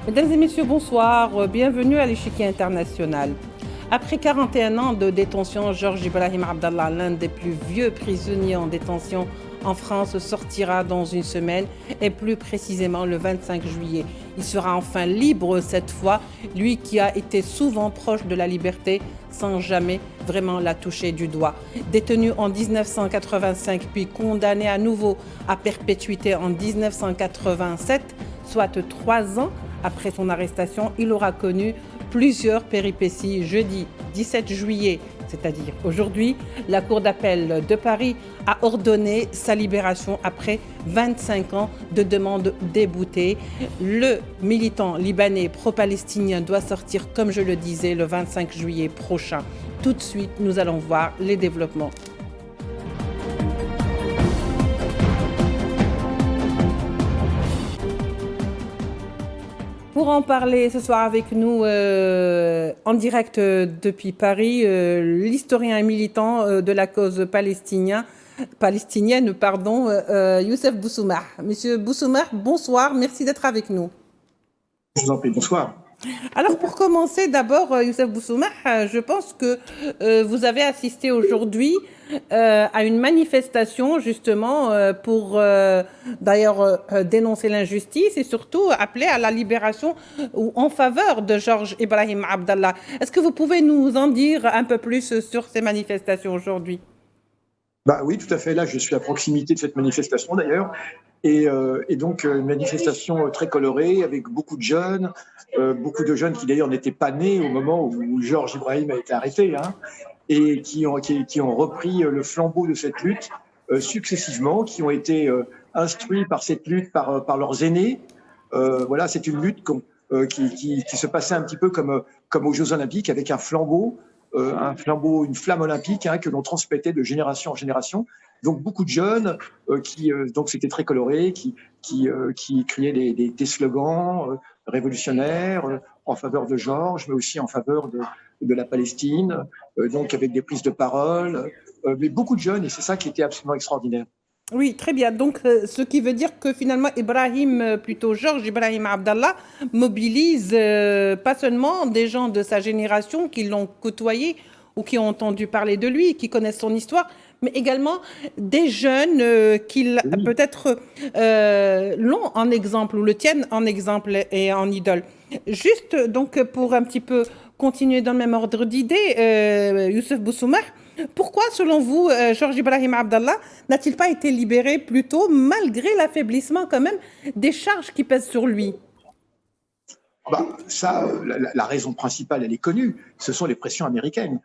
Mesdames et messieurs, bonsoir. Bienvenue à l'échiquier international. Après 41 ans de détention, Georges Ibrahim Abdallah, l'un des plus vieux prisonniers en détention en France, sortira dans une semaine et plus précisément le 25 juillet. Il sera enfin libre cette fois, lui qui a été souvent proche de la liberté sans jamais vraiment la toucher du doigt. Détenu en 1985 puis condamné à nouveau à perpétuité en 1987, soit 3 ans après son arrestation, il aura connu plusieurs péripéties. Jeudi 17 juillet, c'est-à-dire aujourd'hui, la Cour d'appel de Paris a ordonné sa libération après 25 ans de demande déboutée. Le militant libanais pro-palestinien doit sortir, comme je le disais, le 25 juillet prochain. Tout de suite, nous allons voir les développements. Pour en parler ce soir avec nous en direct depuis Paris, l'historien et militant de la cause palestinienne, Youssef Boussoumah. Monsieur Boussoumah, bonsoir, merci d'être avec nous. Je vous en prie, bonsoir. Alors pour commencer, d'abord, Youssef Boussoumah, je pense que vous avez assisté aujourd'hui à une manifestation justement pour d'ailleurs dénoncer l'injustice et surtout appeler à la libération ou en faveur de Georges Ibrahim Abdallah. Est-ce que vous pouvez nous en dire un peu plus sur ces manifestations aujourd'hui? Bah oui, tout à fait. Là, je suis à proximité de cette manifestation d'ailleurs. Et donc, une manifestation très colorée avec beaucoup de jeunes qui d'ailleurs n'étaient pas nés au moment où Georges Ibrahim a été arrêté, hein, et qui ont repris le flambeau de cette lutte successivement, qui ont été instruits par cette lutte par leurs aînés. Voilà, c'est une lutte qui se passait un petit peu comme aux Jeux Olympiques avec un flambeau, une flamme olympique, hein, que l'on transmettait de génération en génération. Donc beaucoup de jeunes donc c'était très coloré, qui criaient des slogans révolutionnaires en faveur de Georges, mais aussi en faveur de la Palestine, donc avec des prises de parole, mais beaucoup de jeunes, et c'est ça qui était absolument extraordinaire. Oui, très bien. Donc, ce qui veut dire que finalement, plutôt Georges Ibrahim Abdallah, mobilise pas seulement des gens de sa génération qui l'ont côtoyé ou qui ont entendu parler de lui, qui connaissent son histoire, mais également des jeunes qui Oui. peut-être l'ont en exemple ou le tiennent en exemple et en idole. Juste donc pour un petit peu continuer dans le même ordre d'idées, Youssef Boussoumah, pourquoi, selon vous, Georges Ibrahim Abdallah n'a-t-il pas été libéré plus tôt, malgré l'affaiblissement quand même des charges qui pèsent sur lui? Bah, ça, la raison principale, elle est connue, ce sont les pressions américaines.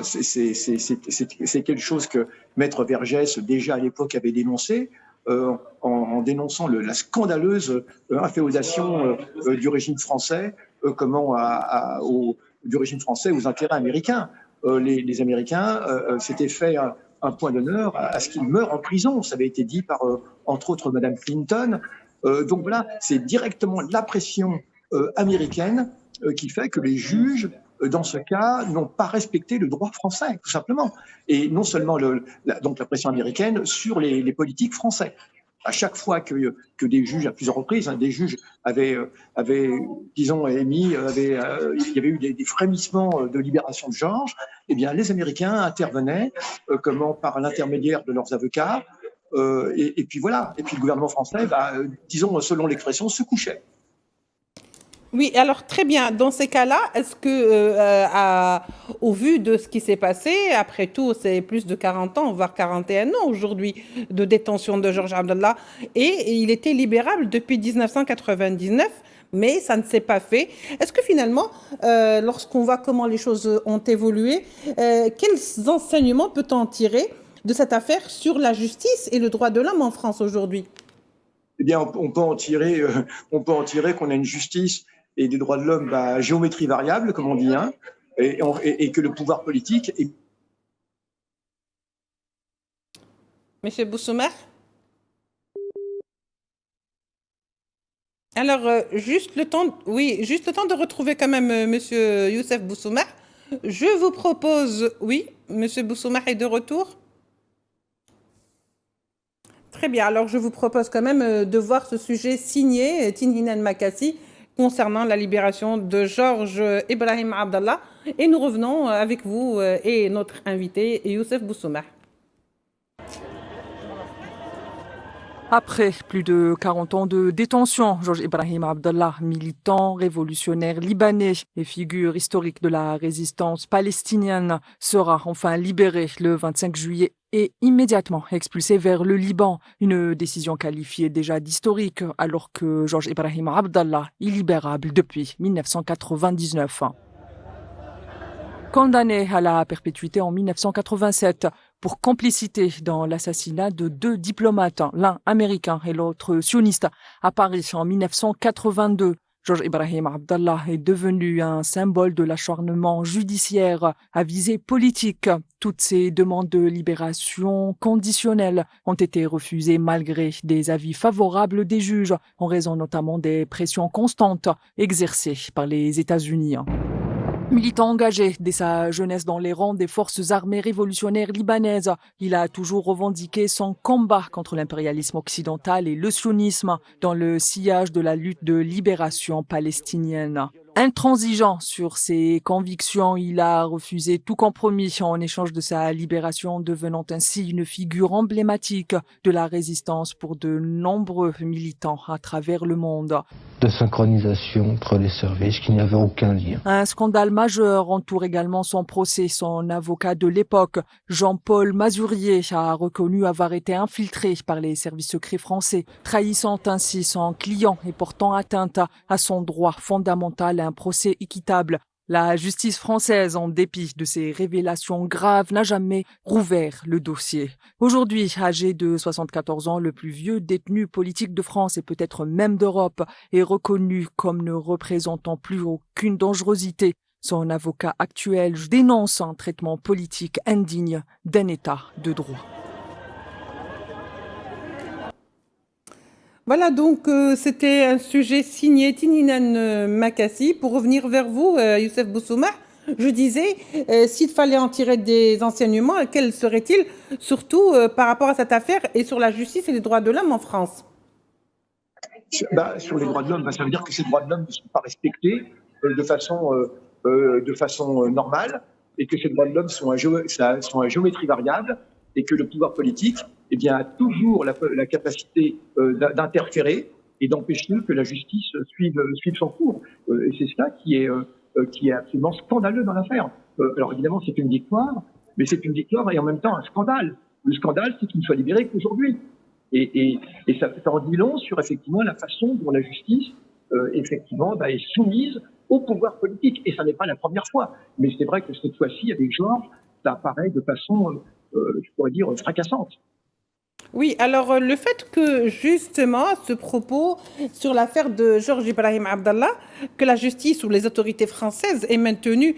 C'est quelque chose que Maître Vergès, déjà à l'époque, avait dénoncé, en dénonçant la scandaleuse inféodation du régime français, du régime français aux intérêts américains. Les Américains s'étaient fait un point d'honneur à ce qu'ils meurent en prison. Ça avait été dit par, entre autres, Madame Clinton. Donc voilà, c'est directement la pression américaine qui fait que les juges, dans ce cas, n'ont pas respecté le droit français, tout simplement. Et non seulement donc la pression américaine sur les politiques français. À chaque fois que des juges, à plusieurs reprises, hein, des juges avaient disons, il y avait eu des frémissements de libération de Georges, eh bien, les Américains intervenaient, par l'intermédiaire de leurs avocats, et puis voilà. Et puis le gouvernement français, disons, selon l'expression, se couchait. Oui, alors très bien. Dans ces cas-là, est-ce que, au vu de ce qui s'est passé, après tout, c'est plus de 40 ans, voire 41 ans aujourd'hui de détention de Georges Abdallah, et il était libérable depuis 1999, mais ça ne s'est pas fait. Est-ce que finalement, lorsqu'on voit comment les choses ont évolué, quels enseignements peut-on en tirer de cette affaire sur la justice et le droit de l'homme en France aujourd'hui? Eh bien, on peut en tirer qu'on a une justice et des droits de l'homme à géométrie variable, comme on dit, hein, et que le pouvoir politique est. Monsieur Boussomer? Alors, juste le temps, oui, juste le temps de retrouver quand même Monsieur Youssef Boussoumah. Je vous propose, oui, Monsieur Boussoumah est de retour. Très bien. Alors, je vous propose quand même de voir ce sujet signé Tinhinan Makassi, concernant la libération de Georges Ibrahim Abdallah. Et nous revenons avec vous et notre invité Youssef Boussoumah. Après plus de 40 ans de détention, Georges Ibrahim Abdallah, militant révolutionnaire libanais et figure historique de la résistance palestinienne, sera enfin libéré le 25 juillet et immédiatement expulsé vers le Liban. Une décision qualifiée déjà d'historique alors que Georges Ibrahim Abdallah est libérable depuis 1999. Condamné à la perpétuité en 1987 pour complicité dans l'assassinat de 2 diplomates, l'un américain et l'autre sioniste, à Paris en 1982. Georges Ibrahim Abdallah est devenu un symbole de l'acharnement judiciaire à visée politique. Toutes ces demandes de libération conditionnelle ont été refusées malgré des avis favorables des juges, en raison notamment des pressions constantes exercées par les États-Unis. Militant engagé dès sa jeunesse dans les rangs des forces armées révolutionnaires libanaises, il a toujours revendiqué son combat contre l'impérialisme occidental et le sionisme dans le sillage de la lutte de libération palestinienne. Intransigeant sur ses convictions, il a refusé tout compromis en échange de sa libération, devenant ainsi une figure emblématique de la résistance pour de nombreux militants à travers le monde. De synchronisation entre les services, qu'il n'y avait aucun lien. Un scandale majeur entoure également son procès. Son avocat de l'époque, Jean-Paul Mazurier, a reconnu avoir été infiltré par les services secrets français, trahissant ainsi son client et portant atteinte à son droit fondamental à un procès équitable. La justice française, en dépit de ces révélations graves, n'a jamais rouvert le dossier. Aujourd'hui, âgé de 74 ans, le plus vieux détenu politique de France et peut-être même d'Europe, est reconnu comme ne représentant plus aucune dangerosité. Son avocat actuel dénonce un traitement politique indigne d'un État de droit. Voilà, donc c'était un sujet signé Tinine Makassi. Pour revenir vers vous, Youssef Boussoumah, je disais, s'il fallait en tirer des enseignements, quels seraient-ils, surtout par rapport à cette affaire et sur la justice et les droits de l'homme en France? Sur les droits de l'homme, ça veut dire que ces droits de l'homme ne sont pas respectés de façon normale, et que ces droits de l'homme sont à géométrie variable, et que le pouvoir politique a toujours la capacité d'interférer et d'empêcher que la justice suive son cours. Et c'est cela qui est absolument scandaleux dans l'affaire. Alors évidemment, c'est une victoire, mais c'est une victoire et en même temps un scandale. Le scandale, c'est qu'il ne soit libéré qu'aujourd'hui. Et ça en dit long sur effectivement la façon dont la justice est soumise au pouvoir politique. Et ça n'est pas la première fois. Mais c'est vrai que cette fois-ci, avec Georges, ça apparaît de façon, je pourrais dire, fracassante. Oui, alors le fait que justement ce propos sur l'affaire de Georges Ibrahim Abdallah, que la justice ou les autorités françaises aient maintenu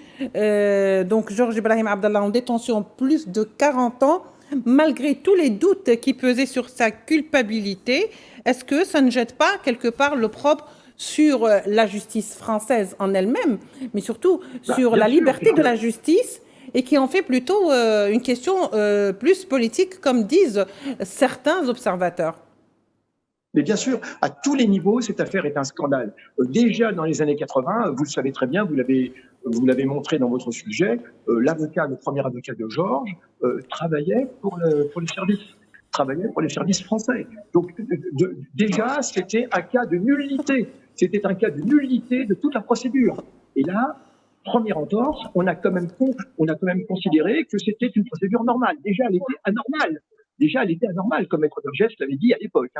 donc Georges Ibrahim Abdallah en détention plus de 40 ans, malgré tous les doutes qui pesaient sur sa culpabilité, est-ce que ça ne jette pas quelque part l'opprobre sur la justice française en elle-même, mais surtout sur la liberté de la justice, et qui en fait plutôt une question plus politique, comme disent certains observateurs? Mais bien sûr, à tous les niveaux, cette affaire est un scandale. Déjà dans les années 80, vous le savez très bien, vous l'avez montré dans votre sujet, le premier avocat de Georges, travaillait pour les services français. Donc déjà, c'était un cas de nullité. C'était un cas de nullité de toute la procédure. Et là, première entorse, on a quand même considéré que c'était une procédure normale. Déjà, elle était anormale, comme Maître Burgess l'avait dit à l'époque,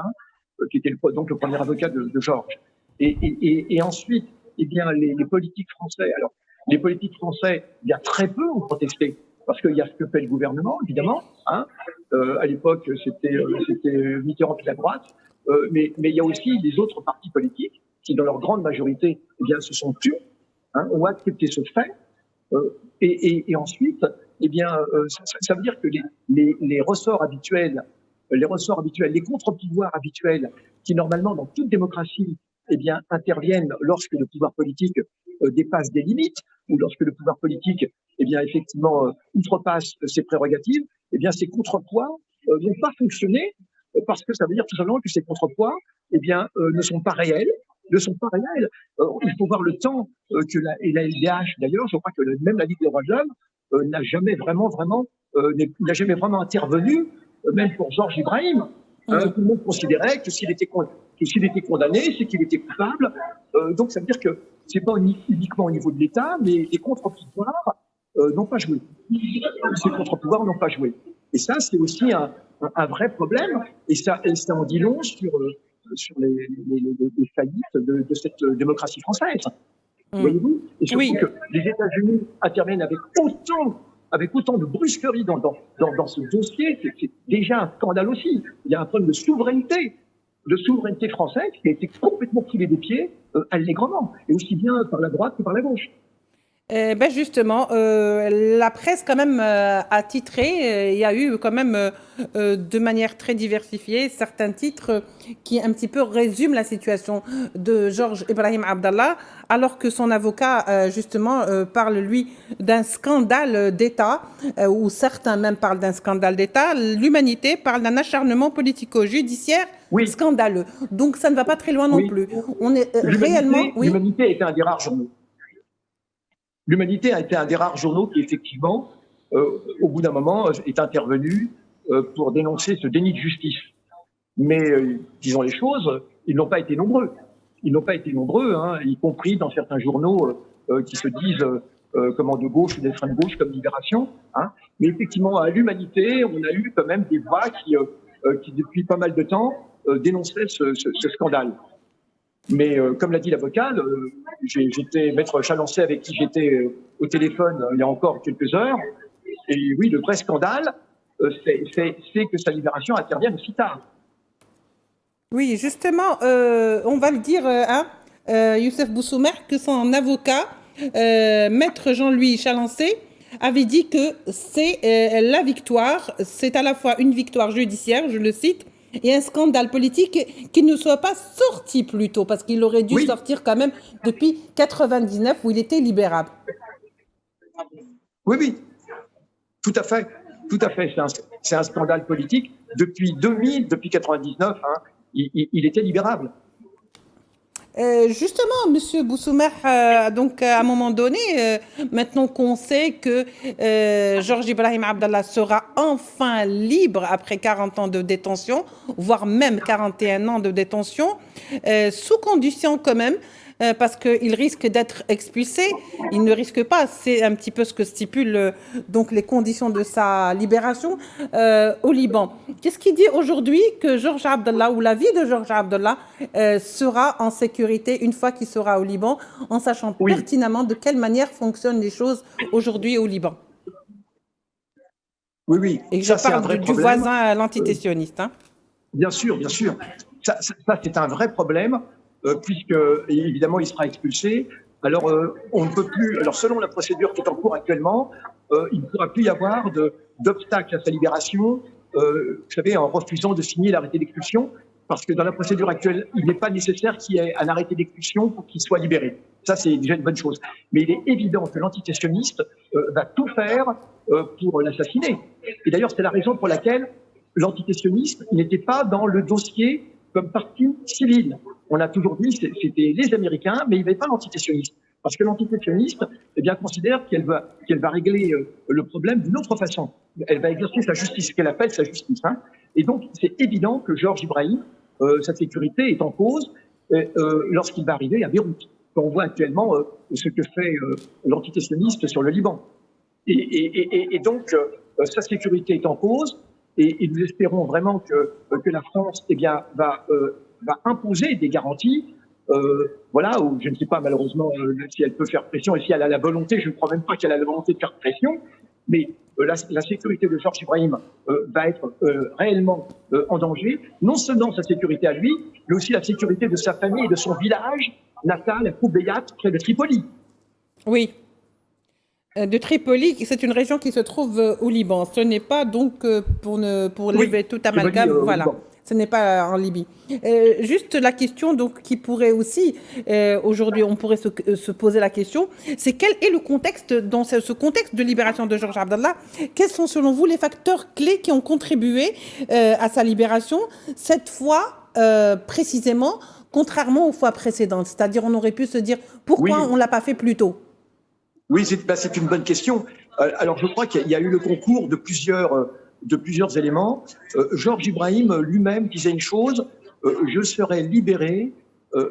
qui était donc le premier avocat de Georges. Et ensuite, les politiques français. Alors, les politiques français, il y a très peu ont protesté, parce qu'il y a ce que fait le gouvernement, évidemment. À l'époque, c'était Mitterrand et la droite, mais il y a aussi les autres partis politiques qui, dans leur grande majorité, se sont tus. Ont accepté ce fait, et ensuite, ça veut dire que les ressorts habituels, les contre-pouvoirs habituels, qui normalement dans toute démocratie, interviennent lorsque le pouvoir politique dépasse des limites, ou lorsque le pouvoir politique, effectivement, outrepasse ses prérogatives, ces contrepoids n'ont pas fonctionné, parce que ça veut dire tout simplement que ces contrepoids, ne sont pas réels. ne sont pas réelles. Il faut voir le temps que et la LDH, d'ailleurs, je crois que même la Ligue des droits de l'homme n'a jamais n'a jamais vraiment intervenu, même pour Georges Ibrahim. Tout le monde considérait que s'il était condamné, c'est qu'il était coupable. Donc ça veut dire que c'est pas uniquement au niveau de l'État, mais les contre-pouvoirs n'ont pas joué. Ces contre-pouvoirs n'ont pas joué. Et ça, c'est aussi un vrai problème. Et ça en dit long sur les faillites de cette démocratie française. Voyez-vous ? Et surtout que les États-Unis interviennent avec autant de brusquerie dans ce dossier, c'est déjà un scandale aussi. Il y a un problème de souveraineté française qui a été complètement foulé des pieds allègrement, et aussi bien par la droite que par la gauche. Justement, la presse quand même a titré, il y a eu quand même de manière très diversifiée certains titres qui un petit peu résument la situation de Georges Ibrahim Abdallah, alors que son avocat justement parle lui d'un scandale d'État, ou certains même parlent d'un scandale d'État. L'Humanité parle d'un acharnement politico-judiciaire scandaleux. Donc ça ne va pas très loin non plus. On est réellement... L'Humanité était un des rares journaux. L'Humanité a été un des rares journaux qui, effectivement, au bout d'un moment, est intervenu pour dénoncer ce déni de justice. Mais, disons les choses, ils n'ont pas été nombreux. Ils n'ont pas été nombreux, y compris dans certains journaux qui se disent de gauche ou d'extrême gauche, comme Libération. Mais effectivement, à l'Humanité, on a eu quand même des voix qui depuis pas mal de temps, dénonçaient ce scandale. Mais comme l'a dit l'avocat, j'étais maître Chalancé avec qui j'étais au téléphone il y a encore quelques heures. Et oui, le vrai scandale, c'est que sa libération intervienne aussi tard. Oui, justement, on va le dire, Youssef Boussomer, que son avocat, maître Jean-Louis Chalancé, avait dit que c'est la victoire, c'est à la fois une victoire judiciaire, je le cite, et un scandale politique qui ne soit pas sorti plus tôt, parce qu'il aurait dû sortir quand même depuis 99 où il était libérable. Oui, tout à fait. C'est un scandale politique. Depuis 2000, depuis 99, il était libérable. Justement, Monsieur Boussomer, donc à un moment donné, maintenant qu'on sait que Georges Ibrahim Abdallah sera enfin libre après 40 ans de détention, voire même 41 ans de détention, sous condition quand même, parce qu'il risque d'être expulsé. Il ne risque pas, c'est un petit peu ce que stipulent donc les conditions de sa libération au Liban. Qu'est-ce qui dit aujourd'hui que Georges Abdallah, ou la vie de Georges Abdallah, sera en sécurité une fois qu'il sera au Liban, en sachant pertinemment de quelle manière fonctionnent les choses aujourd'hui au Liban? Oui. Et je parle du voisin l'antitétionniste. Bien sûr. Ça c'est un vrai problème. Puisque, évidemment, il sera expulsé. Alors, on ne peut plus... Alors, selon la procédure qui est en cours actuellement, il ne pourra plus y avoir d'obstacle à sa libération, vous savez, en refusant de signer l'arrêté d'expulsion, parce que dans la procédure actuelle, il n'est pas nécessaire qu'il y ait un arrêté d'expulsion pour qu'il soit libéré. Ça, c'est déjà une bonne chose. Mais il est évident que l'antitétionniste va tout faire pour l'assassiner. Et d'ailleurs, c'est la raison pour laquelle l'antitétionniste n'était pas dans le dossier comme partie civile. On a toujours dit que c'était les Américains, mais il n'y avait pas l'antitétionniste. Parce que l'antitétionniste, considère qu'elle va régler le problème d'une autre façon. Elle va exercer sa justice, ce qu'elle appelle sa justice. Et donc, c'est évident que Georges Ibrahim, sa sécurité est en cause lorsqu'il va arriver à Beyrouth. Quand on voit actuellement ce que fait l'antitétionniste sur le Liban. Et donc, sa sécurité est en cause. Et nous espérons vraiment que la France va imposer des garanties, où je ne sais pas malheureusement si elle peut faire pression et si elle a la volonté, je ne crois même pas qu'elle a la volonté de faire pression, mais la sécurité de Georges Ibrahim va être réellement en danger, non seulement sa sécurité à lui, mais aussi la sécurité de sa famille et de son village natal à Koubeyat, près de Tripoli. Oui. De Tripoli, c'est une région qui se trouve au Liban. Ce n'est pas donc pour lever tout amalgame, voilà. Ce n'est pas en Libye. Juste la question donc qui pourrait aussi aujourd'hui, on pourrait se poser la question, c'est quel est le contexte dans ce contexte de libération de Georges Abdallah? Quels sont selon vous les facteurs clés qui ont contribué à sa libération, cette fois précisément contrairement aux fois précédentes? C'est-à-dire, on aurait pu se dire, pourquoi on ne l'a pas fait plus tôt? Oui, c'est une bonne question. Alors, je crois qu'il y a eu le concours de plusieurs éléments. Georges Ibrahim lui-même disait une chose, je serai libéré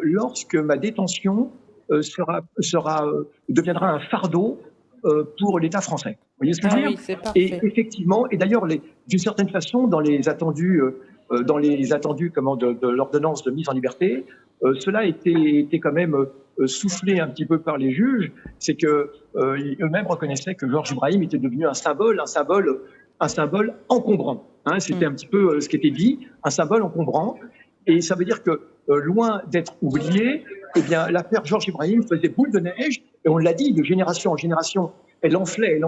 lorsque ma détention deviendra un fardeau pour l'État français. Vous voyez ce que je veux dire? Oui, c'est parfait. Et effectivement, et d'ailleurs, d'une certaine façon, dans les attendus de l'ordonnance de mise en liberté, cela était quand même soufflé un petit peu par les juges, c'est que eux-mêmes reconnaissaient que Georges Ibrahim était devenu un symbole encombrant. Hein, c'était un petit peu ce qui était dit, un symbole encombrant. Et ça veut dire que loin d'être oublié, eh bien, l'affaire Georges Ibrahim faisait boule de neige, et on l'a dit, de génération en génération, elle enflait,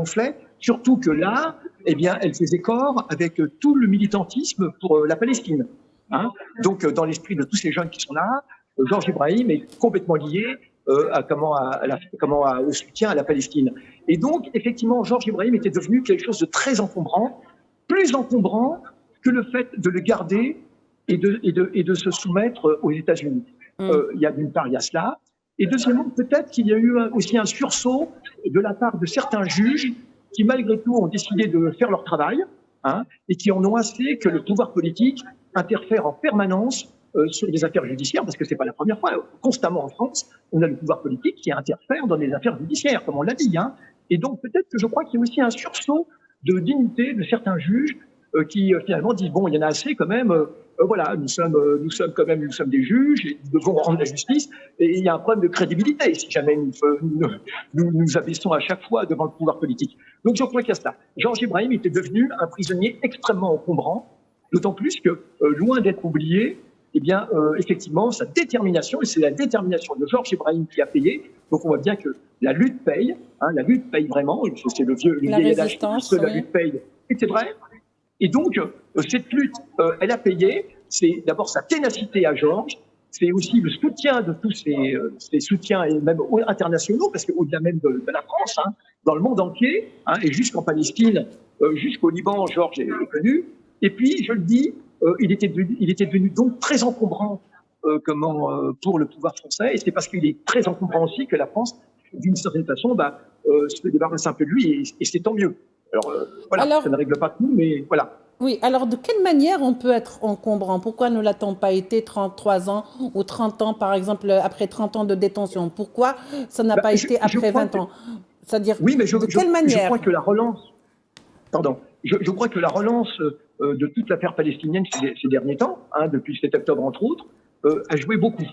surtout que là, eh bien, elle faisait corps avec tout le militantisme pour la Palestine. Hein. Donc, dans l'esprit de tous ces jeunes qui sont là, Georges Ibrahim est complètement lié au soutien à la Palestine. Et donc, effectivement, Georges Ibrahim était devenu quelque chose de très encombrant, plus encombrant que le fait de le garder et de se soumettre aux États-Unis. Il y a d'une part, il y a cela. Et deuxièmement, peut-être qu'il y a eu aussi un sursaut de la part de certains juges qui, malgré tout, ont décidé de faire leur travail, hein, et qui en ont assez que le pouvoir politique interfère en permanence sur des affaires judiciaires, parce que c'est pas la première fois. Constamment en France, on a le pouvoir politique qui interfère dans des affaires judiciaires, comme on l'a dit. Hein. Et donc, peut-être que je crois qu'il y a aussi un sursaut de dignité de certains juges qui finalement disent bon, il y en a assez quand même. Voilà, nous sommes des juges, et nous devons rendre la justice. Et il y a un problème de crédibilité si jamais nous abaissons à chaque fois devant le pouvoir politique. Donc je crois qu'il y a ça. Georges Ibrahim était devenu un prisonnier extrêmement encombrant, d'autant plus que loin d'être oublié, eh bien effectivement sa détermination, et c'est la détermination de Georges Ibrahim qui a payé. Donc on voit bien que la lutte paye, hein, la lutte paye vraiment. C'est le vieil adage que la lutte paye. Et c'est vrai. Et donc, cette lutte, elle a payé. C'est d'abord sa ténacité à Georges, c'est aussi le soutien de tous ces soutiens, et même internationaux, parce qu'au-delà même de la France, hein, dans le monde entier, hein, et jusqu'en Palestine, jusqu'au Liban, Georges est connu. Et puis, je le dis, il était devenu donc très encombrant pour le pouvoir français, et c'est parce qu'il est très encombrant aussi que la France, d'une certaine façon, se débarrasse un peu de lui, et c'est tant mieux. Alors, ça ne règle pas tout, mais voilà. Oui, alors de quelle manière on peut être encombrant? Pourquoi ne l'a-t-on pas été 33 ans ou 30 ans, par exemple, après 30 ans de détention? Pourquoi ça n'a pas été après 20 ans? C'est-à-dire, oui, mais de quelle manière? Je crois que la relance, je crois que la relance de toute l'affaire palestinienne ces derniers temps, hein, depuis le 7 octobre entre autres, a joué beaucoup.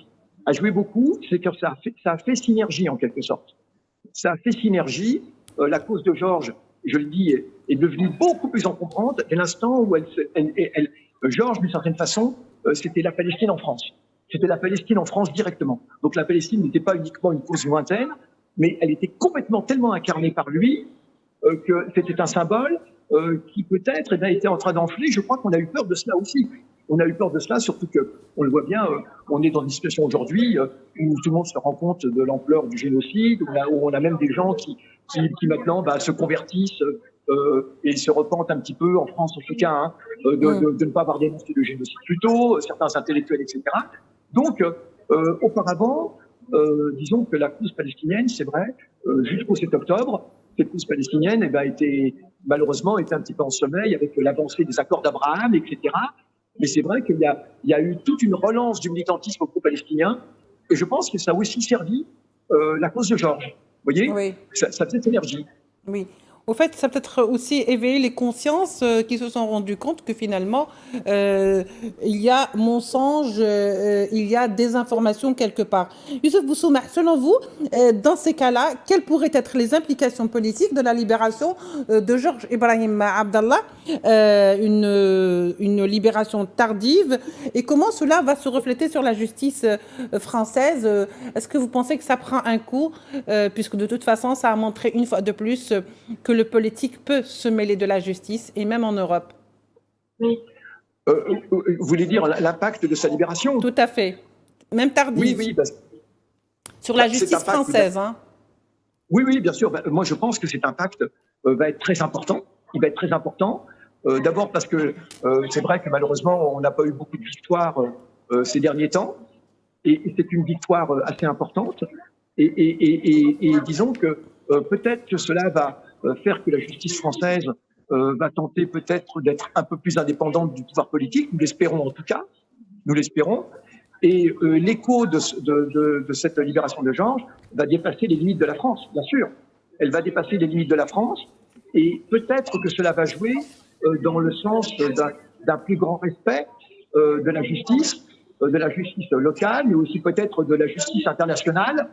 C'est que ça a fait synergie en quelque sorte. Ça a fait synergie. La cause de Georges, je le dis, est devenue beaucoup plus encombrante dès l'instant où Georges, d'une certaine façon, c'était la Palestine en France. C'était la Palestine en France directement. Donc la Palestine n'était pas uniquement une cause lointaine, mais elle était complètement tellement incarnée par lui que c'était un symbole qui peut-être était en train d'enfler. Je crois qu'on a eu peur de cela aussi. On a eu peur de cela, surtout qu'on le voit bien, on est dans une situation aujourd'hui où tout le monde se rend compte de l'ampleur du génocide, où on a même des gens qui maintenant se convertissent et se repentent un petit peu, en France en tout cas, hein, de ne pas avoir dénoncé le génocide plus tôt, certains intellectuels, etc. Donc, auparavant, disons que la cause palestinienne, c'est vrai, jusqu'au 7 octobre, cette cause palestinienne malheureusement était un petit peu en sommeil avec l'avancée des accords d'Abraham, etc. Mais c'est vrai qu'il y a eu toute une relance du militantisme pro-palestinien, et je pense que ça a aussi servi la cause de Georges. Vous voyez, oui. Ça a cette énergie. Oui. Au fait, ça peut-être aussi éveillé les consciences qui se sont rendues compte que finalement, il y a mensonge, il y a désinformation quelque part. Youssouf Boussouma, selon vous, dans ces cas-là, quelles pourraient être les implications politiques de la libération de Georges Ibrahim Abdallah, une libération tardive, et comment cela va se refléter sur la justice française? Est-ce que vous pensez que ça prend un coup, puisque de toute façon, ça a montré une fois de plus que le politique peut se mêler de la justice, et même en Europe? Vous voulez dire l'impact de sa libération? Tout à fait. Même tardif. Oui. Sur la justice française. Hein. Oui, bien sûr. Moi, je pense que cet impact va être très important. Il va être très important. D'abord parce que c'est vrai que malheureusement, on n'a pas eu beaucoup de victoires ces derniers temps. et c'est une victoire assez importante. Et disons que peut-être que cela va faire que la justice française va tenter peut-être d'être un peu plus indépendante du pouvoir politique. Nous l'espérons en tout cas. Nous l'espérons. Et l'écho de cette libération de Georges va dépasser les limites de la France, bien sûr. Elle va dépasser les limites de la France. Et peut-être que cela va jouer dans le sens d'un plus grand respect de la justice locale, mais aussi peut-être de la justice internationale,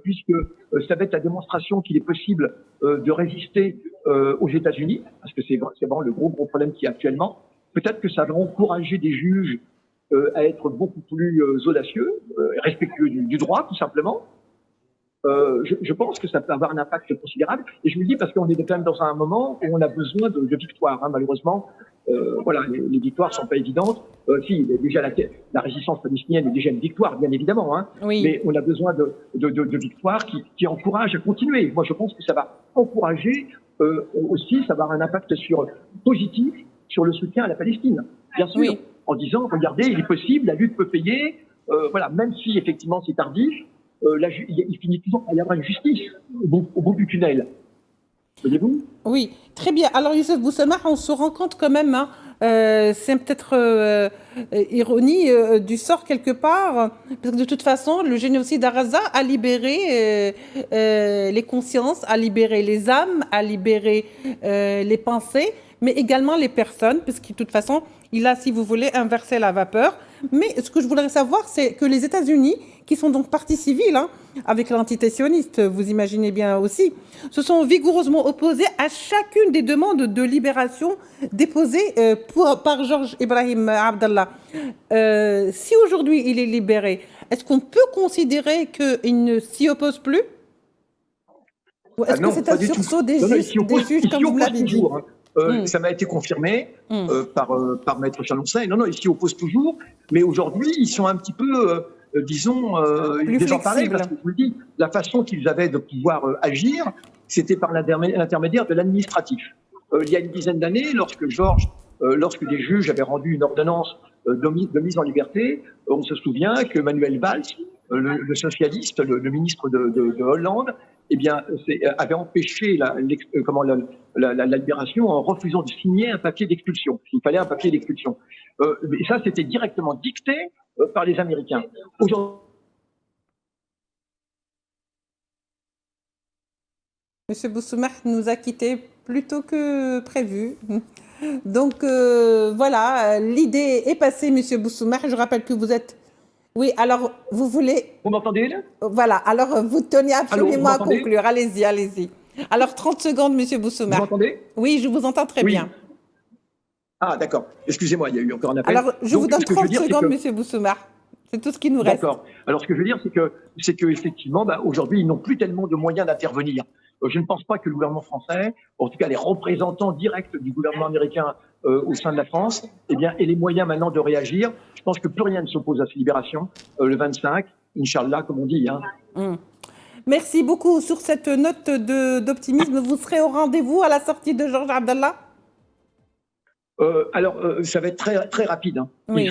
puisque ça va être la démonstration qu'il est possible de résister aux États-Unis, parce que c'est vraiment le gros problème qu'il y a actuellement. Peut-être que ça va encourager des juges à être beaucoup plus audacieux, respectueux du droit, tout simplement. Je pense que ça peut avoir un impact considérable. Et je me dis parce qu'on est quand même dans un moment où on a besoin de victoires. Hein, malheureusement, voilà, les victoires sont pas évidentes. Si, déjà la résistance palestinienne est déjà une victoire, bien évidemment. Hein, oui. Mais on a besoin de victoires qui encouragent à continuer. Moi, je pense que ça va encourager aussi, ça va avoir un impact positif sur le soutien à la Palestine, bien sûr. Oui. En disant, regardez, il est possible, la lutte peut payer. Voilà, même si effectivement c'est tardif. Il finit toujours par y avoir une justice au bout du tunnel. Voyez-vous? Oui, très bien. Alors, Youssef Bousselma, on se rend compte quand même, hein, c'est peut-être ironie du sort quelque part, parce que de toute façon, le génocide à Gaza a libéré les consciences, a libéré les âmes, a libéré les pensées, mais également les personnes, parce que de toute façon, il a, si vous voulez, inversé la vapeur. Mais ce que je voudrais savoir, c'est que les États-Unis, qui sont donc partie civile, hein, avec l'entité sioniste, vous imaginez bien aussi, se sont vigoureusement opposés à chacune des demandes de libération déposées par Georges Ibrahim Abdallah. Si aujourd'hui il est libéré, est-ce qu'on peut considérer qu'il ne s'y oppose plus? Ou est-ce que c'est un sursaut des juges, comme vous l'avez dit? Ça m'a été confirmé par Maître Chalon-Say. Non, ils s'y opposent toujours, mais aujourd'hui, ils sont un petit peu, disons, désemparés, parce que je vous le dis, la façon qu'ils avaient de pouvoir agir, c'était par l'intermédiaire de l'administratif. Il y a une dizaine d'années, lorsque des juges avaient rendu une ordonnance de mise en liberté, on se souvient que Manuel Valls, le socialiste, le ministre de Hollande, eh bien, avait empêché la libération en refusant de signer un papier d'expulsion. Il fallait un papier d'expulsion. Et ça, c'était directement dicté par les Américains. Aujourd'hui, Monsieur Boussoumah nous a quittés plus tôt que prévu. Donc voilà, l'idée est passée, Monsieur Boussoumah. Je rappelle que vous êtes... Oui, alors vous voulez... Vous m'entendez là? Voilà, alors vous tenez absolument à conclure. Allez-y, allez-y. Alors 30 secondes, Monsieur Boussoumah. Vous m'entendez? Oui, je vous entends très bien. Ah, d'accord. Excusez-moi, il y a eu encore un appel. Alors, je vous donne 30 secondes, Monsieur Boussoumah. C'est tout ce qui nous reste. D'accord. Alors, ce que je veux dire, c'est que effectivement, aujourd'hui, ils n'ont plus tellement de moyens d'intervenir. Je ne pense pas que le gouvernement français, en tout cas les représentants directs du gouvernement américain au sein de la France, eh bien, aient les moyens maintenant de réagir. Je pense que plus rien ne s'oppose à cette libération. Le 25, Inch'Allah, comme on dit. Hein. Merci beaucoup. Sur cette note d'optimisme, vous serez au rendez-vous à la sortie de Georges Abdallah? Alors, ça va être très, très rapide. Hein. Oui.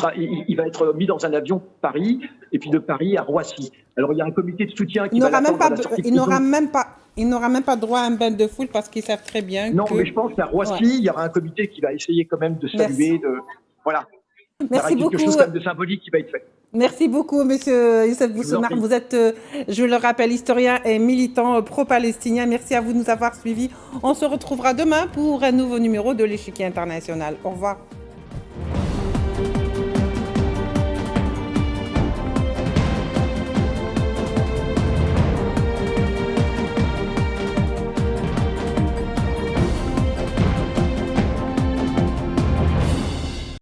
Il va être mis dans un avion Paris, et puis de Paris à Roissy. Alors, il y a un comité de soutien qui va l'attendre à la sortie. Il n'aura même pas droit à un bain de foule parce qu'ils savent très bien Non, mais je pense qu'à Roissy, il y aura un comité qui va essayer quand même de saluer. Voilà. Merci beaucoup. Il y aura quelque chose quand même de symbolique qui va être fait. Merci beaucoup, Monsieur Youssef Boussoumah. Vous êtes, je le rappelle, historien et militant pro-palestinien. Merci à vous de nous avoir suivis. On se retrouvera demain pour un nouveau numéro de l'Échiquier international. Au revoir.